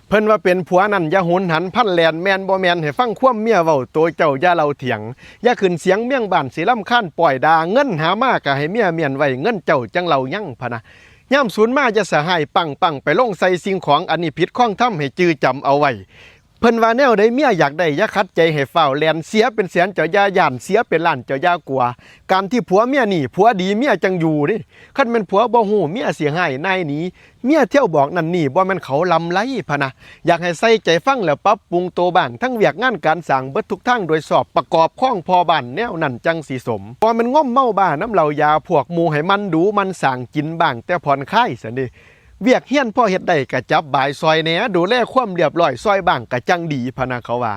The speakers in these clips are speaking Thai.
เพิ่นว่าเป็นผัวนั่นอย่าหุนหันพันแลนแมนบ่แมนให้ฟังความเมียเว้าตัวเจ้าอย่าเล่าเถียงอย่าขึ้นเสียงเมี่ยงบ้านสิรำคาญปล่อยด่าเงินหามาก็ให้เมียเมียนไว้เงินเจ้าจังเล่ายั่งพะนะย่ำศูนย์มาจะสหายปังไปลงใส่สิ่งของอันนี้ผิดข้องทำให้จื้อจำเอาไว้เพิ่นว่าแนวใดเมียอยากได้อย่าขัดใจให้เฝ้าแลนเสียเป็นแสนเจ้าย่าย่านเสียเป็นล้านเจ้าย่ากลัวการที่ผัวเมียนี่ผัวดีเมียจังอยู่นี่คันเป็นผัวบ่ฮู้เมียเสียหายนายหนีเมียเที่ยวบอกนั่นนี่บ่แม่นเขาลำไรพะนะอยากให้ใส่ใจฟังแล้วปรับปรุงตัวบ้านทั้งเวียกงานการสร้างเบิดทุกทางโดยสอบประกอบข้องพอบ้านแนวนั่นจังสิสมบ่แม่นง่อมเมาบ้าน้ำเหล้ายาพวกหมู่ให้มันดูมันสร้างกินบ้างแต่ผ่อนคลายซั่นเด้เวียกเฮียนพ่อเฮ็ดได้ก็จับบ่ายซอยแหน่ดูแลความเรียบร้อยซอยบ้างก็จังดีพะนะเขาว่า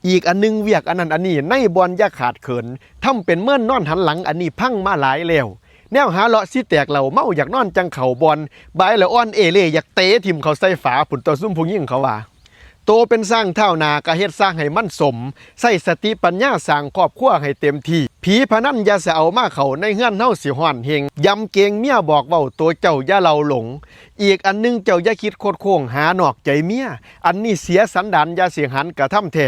อีกอันนึงเวียกอันนั้นอันนี้ในบอนอย่าขาดเขินทำเป็นเมื่อนนอนหันหลังอันนี้พังมาหลายแล้วแนวหาเลาะสิแตกเหล่าเมาอยากนอนจังเข่าบอลบายแล้วอ้อนเอเล่อยากเตะทิ่มเขาใส่ฝาผุนต่อซุ่มผู้ยิ่งเขาว่าโตเป็นสร้างเท่านากะเฮ็ดสร้างให้มั่นสมใส่สติปัญญาสร้างครอบครัวให้เต็มที่ผีพนันอย่าเสเอามาเขาในเฮือนเฮาสิฮ้อนเฮงยำเกงเมียบอกเว้าตัวเจ้าอย่าเราหลงอีกอันนึงเจ้าอย่าคิดโคตรโค้งหานอกใจเมียอันนี้เสียสันดานอย่าเสียงหันกระทำแท้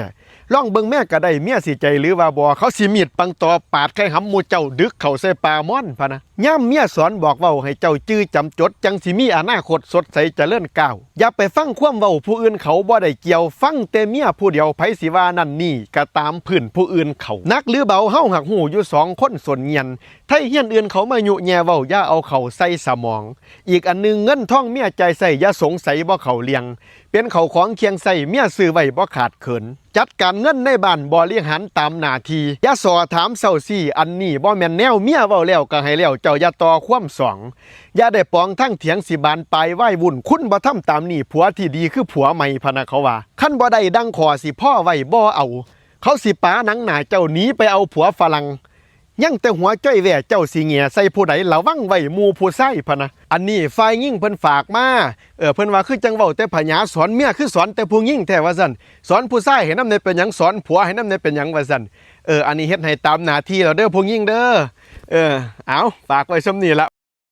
ล่องเบิ่งแม่ก็ได้เมียสิใจหรือว่าบ่เขาสิมีดปังตอปาดไข่หำหมู่เจ้าดึกเข้าใส่ปลาม่อนพะนะย่ำเมียสอนบอกเว้าให้เจ้าจื้อจำจดจังสิมีอนาคตสดใสเจริญก้าวอย่าไปฟังความเว้าผู้อื่นเขาบ่ได้เกี่ยวฟังแต่เมียผู้เดียวไผสิว่านั่นนี่ก็ตามพื้นผู้อื่นเขานักหรือเบาเฮาหักหูอยู่2คนสนเงียนไทเฮียนอื่นเขามายุแย่เว้าอย่าเอาเขาใส่สมองอีกอันนึงเงินทองเมียใจใส่อย่าสงสัยบ่เขาเลี้ยงเป็นเขาของเคียงใส่เมียซื้อไว้บ่ขาดเขินจัดการเงินในบ้านบริหารตามหน้าที่อย่าสอถามเศร้าซี่อันนี้บ่แม่นแนวเมียเว้าแล้วก็ให้แล้วเจ้าอย่าต่อความสองอย่าได้ปองทั้งเถียงสิบานปลายไหว้วุ่นคุณบ่ทำตามนี่ผัวที่ดีคือผัวใหม่พะนะเขาว่าคันบ่ได้ดังขอสิพ่อไว้บ่เอาเขาสิป๋าหนังหน้าเจ้าหนีไปเอาผัวฝรั่งยังแต่หัวจ้อยแหว่เจ้าสิเงียใส่ผู้ใดระวังไว้หมู่ผู้ใส่พะนะอันนี้ฝ่ายยิ่งเพิ่นฝากมาเพิ่นว่าคือจังเว้าแต่พญาสอนเมียคือสอนแต่ผู้ยิ่งแท้ว่าซั่นสอนผู้ใส่ให้นำได้เป็นหยังสอนผัวให้นำได้เป็นหยังว่าซั่นอันนี้เฮ็ดให้ตามหน้าที่แล้วเด้อผู้ยิ่งเด้อเอาฝากไว้ซำนี้ละ